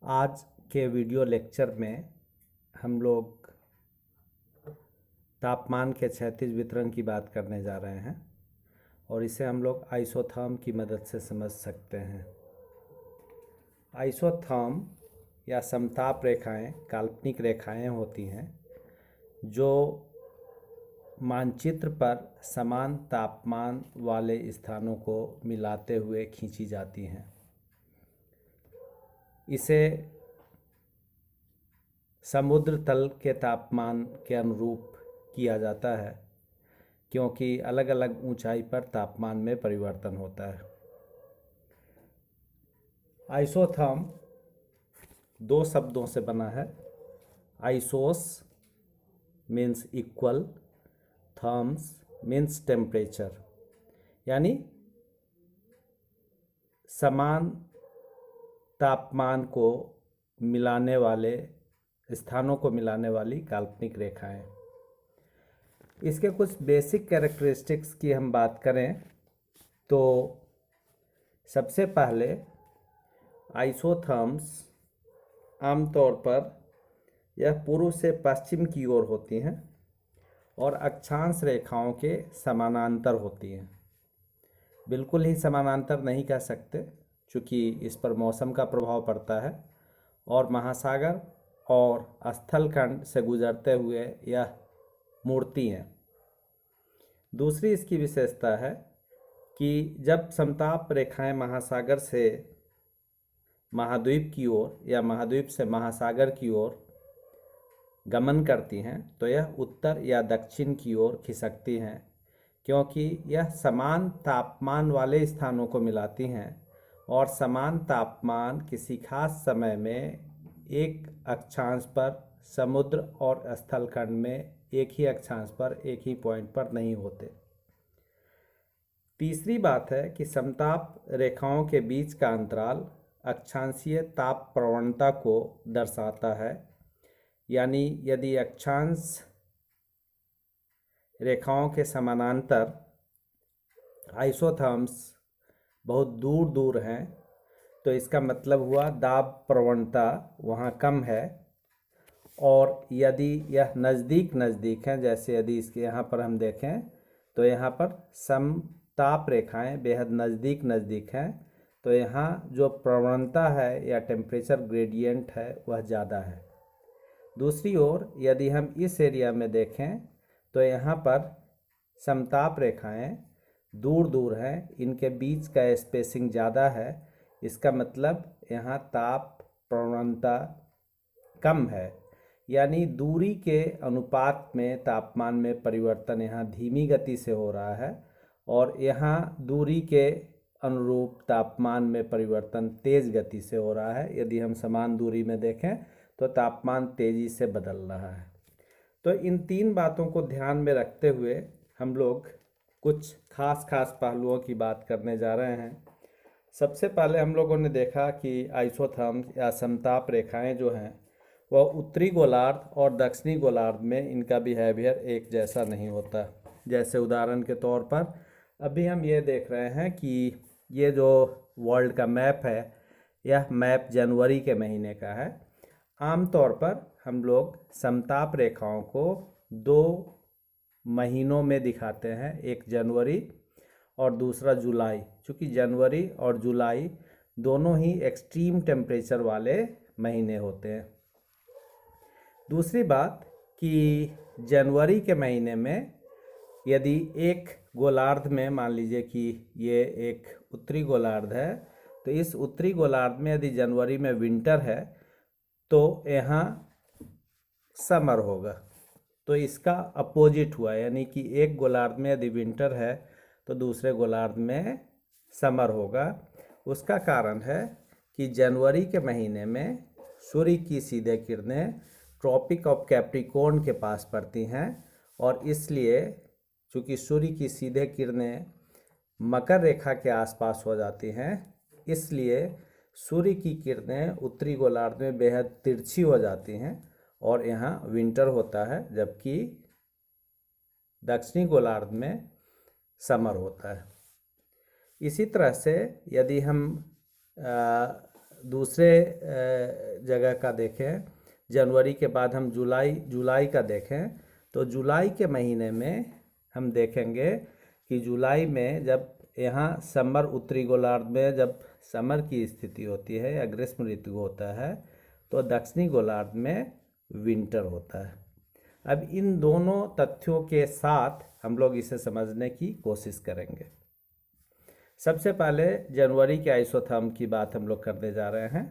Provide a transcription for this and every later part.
आज के video lecture में हम लोग तापमान के क्षैतिज वितरण की बात करने जा रहे हैं और इसे हम लोग आइसोथर्म की मदद से समझ सकते हैं। आइसोथर्म या समताप रेखाएं काल्पनिक रेखाएं होती हैं जो मानचित्र पर समान तापमान वाले स्थानों को मिलाते हुए खींची जाती हैं। इसे समुद्र तल के तापमान के अनुरूप किया जाता है क्योंकि अलग अलग ऊंचाई पर तापमान में परिवर्तन होता है। आइसोथर्म दो शब्दों से बना है। आइसोस मीन्स इक्वल, थर्म्स मीन्स टेम्परेचर, यानी समान तापमान को मिलाने वाले स्थानों को मिलाने वाली काल्पनिक रेखाएं। इसके कुछ बेसिक कैरेक्टरिस्टिक्स की हम बात करें तो सबसे पहले आइसोथर्म्स आमतौर पर यह पूर्व से पश्चिम की ओर होती हैं और अक्षांश रेखाओं के समानांतर होती हैं। बिल्कुल ही समानांतर नहीं कह सकते चूँकि इस पर मौसम का प्रभाव पड़ता है और महासागर और स्थलखंड से गुजरते हुए यह मुड़ती हैं। दूसरी इसकी विशेषता है कि जब समताप रेखाएं महासागर से महाद्वीप की ओर या महाद्वीप से महासागर की ओर गमन करती हैं तो यह उत्तर या दक्षिण की ओर खिसकती हैं क्योंकि यह समान तापमान वाले स्थानों को मिलाती हैं और समान तापमान किसी खास समय में एक अक्षांश पर समुद्र और स्थलखंड में एक ही अक्षांश पर एक ही पॉइंट पर नहीं होते। तीसरी बात है कि समताप रेखाओं के बीच का अंतराल अक्षांशीय ताप प्रवणता को दर्शाता है, यानी यदि अक्षांश रेखाओं के समानांतर आइसोथर्म्स बहुत दूर दूर हैं तो इसका मतलब हुआ दाब प्रवणता वहाँ कम है, और यदि यह नज़दीक नज़दीक हैं, जैसे यदि इसके यहाँ पर हम देखें तो यहाँ पर समताप रेखाएं बेहद नज़दीक नज़दीक हैं तो यहाँ जो प्रवणता है या टेम्परेचर ग्रेडियंट है वह ज़्यादा है। दूसरी ओर यदि हम इस एरिया में देखें तो यहाँ पर समताप रेखाएं दूर दूर हैं, इनके बीच का स्पेसिंग ज़्यादा है। इसका मतलब यहाँ ताप प्रवणता कम है, यानी दूरी के अनुपात में तापमान में परिवर्तन यहाँ धीमी गति से हो रहा है और यहाँ दूरी के अनुरूप तापमान में परिवर्तन तेज़ गति से हो रहा है। यदि हम समान दूरी में देखें तो तापमान तेज़ी से बदल रहा है। तो इन तीन बातों को ध्यान में रखते हुए हम लोग कुछ खास पहलुओं की बात करने जा रहे हैं। सबसे पहले हम लोगों ने देखा कि आइसोथर्म्स या समताप रेखाएं जो हैं वह उत्तरी गोलार्ध और दक्षिणी गोलार्ध में इनका बिहेवियर एक जैसा नहीं होता। जैसे उदाहरण के तौर पर अभी हम ये देख रहे हैं कि ये जो वर्ल्ड का मैप है यह मैप जनवरी के महीने का है। आमतौर पर हम लोग समताप रेखाओं को 2 महीनों में दिखाते हैं, एक जनवरी और दूसरा जुलाई, क्योंकि जनवरी और जुलाई दोनों ही एक्सट्रीम टेम्परेचर वाले महीने होते हैं। दूसरी बात कि जनवरी के महीने में यदि एक गोलार्ध में, मान लीजिए कि ये एक उत्तरी गोलार्ध है, तो इस उत्तरी गोलार्ध में यदि जनवरी में विंटर है तो यहाँ समर होगा। तो इसका अपोजिट हुआ, यानी कि एक गोलार्ध में यदि विंटर है तो दूसरे गोलार्ध में समर होगा। उसका कारण है कि जनवरी के महीने में सूर्य की सीधे किरणें ट्रॉपिक ऑफ कैप्रिकॉर्न के पास पड़ती हैं और इसलिए चूँकि सूर्य की सीधे किरणें मकर रेखा के आसपास हो जाती हैं, इसलिए सूर्य की किरणें उत्तरी गोलार्ध में बेहद तिरछी हो जाती हैं और यहाँ विंटर होता है, जबकि दक्षिणी गोलार्ध में समर होता है। इसी तरह से यदि हम दूसरे जगह का देखें, जनवरी के बाद हम जुलाई का देखें, तो जुलाई के महीने में हम देखेंगे कि जुलाई में जब यहाँ समर, उत्तरी गोलार्ध में जब समर की स्थिति होती है या ग्रीष्म ऋतु होता है, तो दक्षिणी गोलार्ध में विंटर होता है। अब इन दोनों तथ्यों के साथ हम लोग इसे समझने की कोशिश करेंगे। सबसे पहले जनवरी के आइसोथर्म की बात हम लोग करने जा रहे हैं,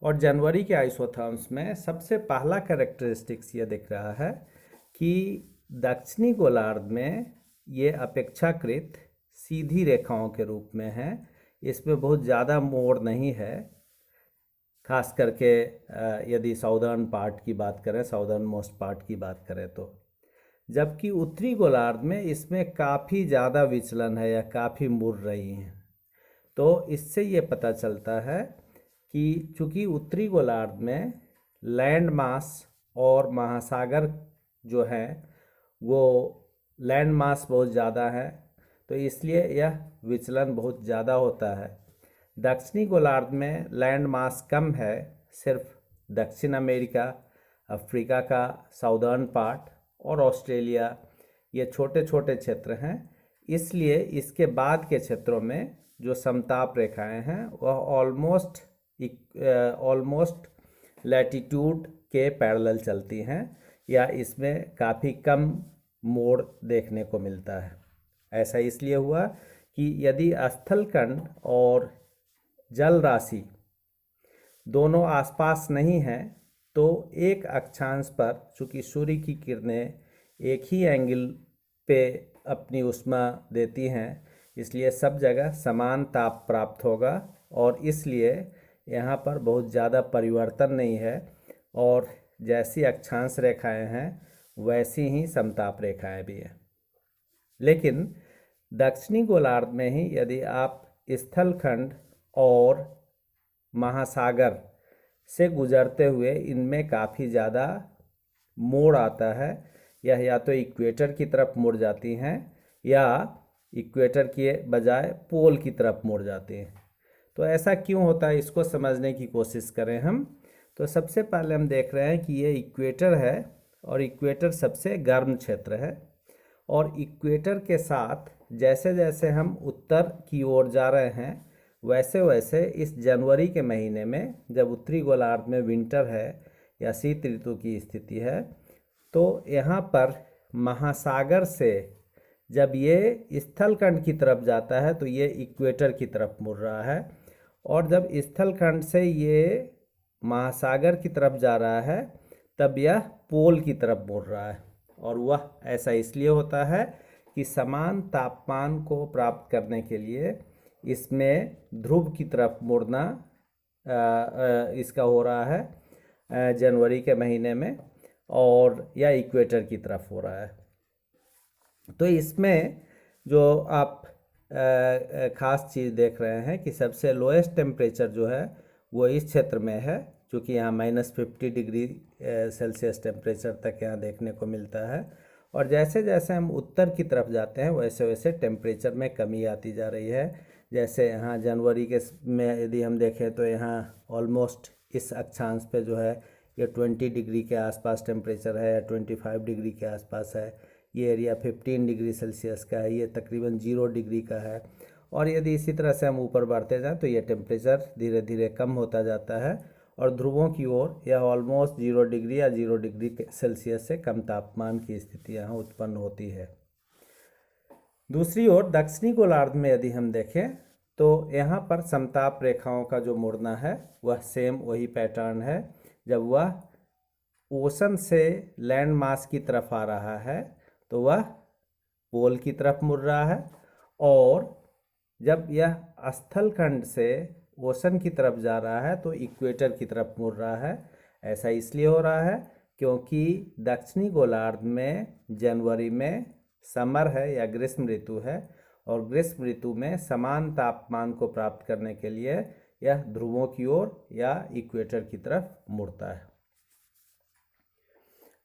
और जनवरी के आइसोथर्म्स में सबसे पहला कैरेक्टरिस्टिक्स ये दिख रहा है कि दक्षिणी गोलार्ध में ये अपेक्षाकृत सीधी रेखाओं के रूप में है, इसमें बहुत ज़्यादा मोड़ नहीं है, खास करके यदि साउदर्न पार्ट की बात करें, साउदर्न मोस्ट पार्ट की बात करें तो। जबकि उत्तरी गोलार्ध में इसमें काफ़ी ज़्यादा विचलन है या काफ़ी मुड़ रही हैं। तो इससे ये पता चलता है कि चूँकि उत्तरी गोलार्ध में लैंड मास और महासागर जो है वो लैंड मास बहुत ज़्यादा है, तो इसलिए यह विचलन बहुत ज़्यादा होता है। दक्षिणी गोलार्ध में लैंड मास कम है, सिर्फ दक्षिण अमेरिका, अफ्रीका का साउदर्न पार्ट और ऑस्ट्रेलिया, ये छोटे छोटे क्षेत्र हैं, इसलिए इसके बाद के क्षेत्रों में जो समताप रेखाएं हैं वह ऑलमोस्ट लैटिट्यूड के पैरेलल चलती हैं, या इसमें काफ़ी कम मोड़ देखने को मिलता है। ऐसा इसलिए हुआ कि यदि स्थलखंड और जल राशि दोनों आसपास नहीं हैं, तो एक अक्षांश पर चूँकि सूर्य की किरणें एक ही एंगल पे अपनी ऊष्मा देती हैं, इसलिए सब जगह समान ताप प्राप्त होगा, और इसलिए यहाँ पर बहुत ज़्यादा परिवर्तन नहीं है, और जैसी अक्षांश रेखाएं हैं वैसी ही समताप रेखाएं भी हैं। लेकिन दक्षिणी गोलार्ध में ही यदि आप स्थलखंड और महासागर से गुजरते हुए इनमें काफ़ी ज़्यादा मोड़ आता है, यह या तो इक्वेटर की तरफ मुड़ जाती हैं या इक्वेटर के बजाय पोल की तरफ मुड़ जाती हैं। तो ऐसा क्यों होता है, इसको समझने की कोशिश करें हम। तो सबसे पहले हम देख रहे हैं कि ये इक्वेटर है, और इक्वेटर सबसे गर्म क्षेत्र है, और इक्वेटर के साथ जैसे जैसे हम उत्तर की ओर जा रहे हैं वैसे वैसे इस जनवरी के महीने में जब उत्तरी गोलार्ध में विंटर है या शीत ऋतु की स्थिति है, तो यहाँ पर महासागर से जब ये स्थलखंड की तरफ जाता है तो ये इक्वेटर की तरफ मुड़ रहा है, और जब स्थलखंड से ये महासागर की तरफ जा रहा है तब यह पोल की तरफ मुड़ रहा है। और वह ऐसा इसलिए होता है कि समान तापमान को प्राप्त करने के लिए इसमें ध्रुव की तरफ मुड़ना इसका हो रहा है जनवरी के महीने में, और या इक्वेटर की तरफ हो रहा है। तो इसमें जो आप ख़ास चीज़ देख रहे हैं कि सबसे लोएस्ट टेम्परेचर जो है वो इस क्षेत्र में है, क्योंकि यहाँ -50 डिग्री सेल्सियस टेम्परेचर तक यहाँ देखने को मिलता है, और जैसे जैसे हम उत्तर की तरफ जाते हैं वैसे वैसे टेम्परेचर में कमी आती जा रही है। जैसे यहाँ जनवरी के में यदि हम देखें तो यहाँ ऑलमोस्ट इस अक्षांश पे जो है ये 20 डिग्री के आसपास टेम्परेचर है, या 25 डिग्री के आसपास है। ये एरिया 15 डिग्री सेल्सियस का है, ये तकरीबन 0 डिग्री का है। और यदि इसी तरह से हम ऊपर बढ़ते जाएं तो ये टेम्परेचर धीरे धीरे कम होता जाता है, और ध्रुवों की ओर यह ऑलमोस्ट 0 डिग्री या 0 डिग्री सेल्सियस से कम तापमान की स्थिति यहाँ उत्पन्न होती है। दूसरी ओर दक्षिणी गोलार्ध में यदि हम देखें तो यहाँ पर समताप रेखाओं का जो मुड़ना है वह सेम वही पैटर्न है। जब वह ओशन से लैंड मास की तरफ आ रहा है तो वह पोल की तरफ मुड़ रहा है, और जब यह स्थलखंड से ओशन की तरफ जा रहा है तो इक्वेटर की तरफ मुड़ रहा है। ऐसा इसलिए हो रहा है क्योंकि दक्षिणी गोलार्ध में जनवरी में समर है या ग्रीष्म ऋतु है, और ग्रीष्म ऋतु में समान तापमान को प्राप्त करने के लिए यह ध्रुवों की ओर या इक्वेटर की तरफ मुड़ता है।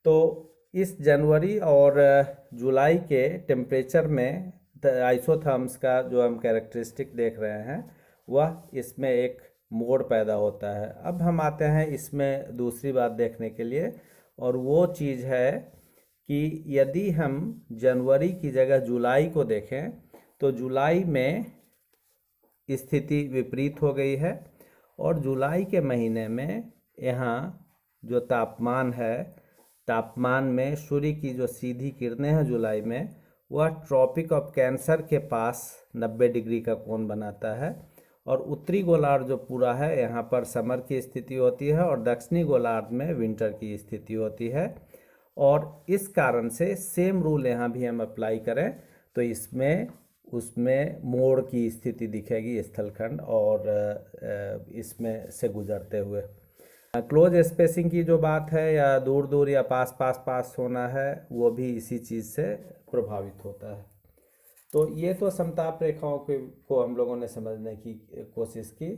तो इस जनवरी और जुलाई के टेम्परेचर में आइसोथर्म्स का जो हम कैरेक्टरिस्टिक देख रहे हैं वह इसमें एक मोड़ पैदा होता है। अब हम आते हैं इसमें दूसरी बात देखने के लिए, और वो चीज़ है कि यदि हम जनवरी की जगह जुलाई को देखें तो जुलाई में स्थिति विपरीत हो गई है, और जुलाई के महीने में यहाँ जो तापमान है, तापमान में सूर्य की जो सीधी किरणें हैं जुलाई में, वह ट्रॉपिक ऑफ कैंसर के पास 90 डिग्री का कोण बनाता है, और उत्तरी गोलार्ध जो पूरा है यहाँ पर समर की स्थिति होती है, और दक्षिणी गोलार्ध में विंटर की स्थिति होती है। और इस कारण से सेम रूल यहाँ भी हम अप्लाई करें तो इसमें उसमें मोड़ की स्थिति दिखेगी स्थलखंड और इसमें से गुजरते हुए। क्लोज स्पेसिंग की जो बात है, या दूर दूर या पास पास पास होना है, वो भी इसी चीज़ से प्रभावित होता है। तो ये तो समताप रेखाओं को हम लोगों ने समझने की कोशिश की,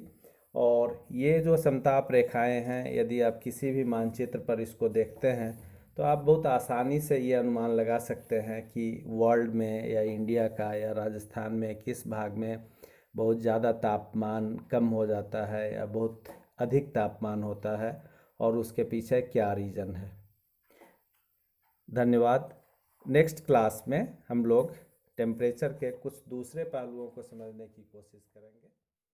और ये जो समताप रेखाएं हैं, यदि आप किसी भी मानचित्र पर इसको देखते हैं तो आप बहुत आसानी से ये अनुमान लगा सकते हैं कि वर्ल्ड में या इंडिया का या राजस्थान में किस भाग में बहुत ज़्यादा तापमान कम हो जाता है या बहुत अधिक तापमान होता है, और उसके पीछे क्या रीज़न है। धन्यवाद। नेक्स्ट क्लास में हम लोग टेम्परेचर के कुछ दूसरे पहलुओं को समझने की कोशिश करेंगे।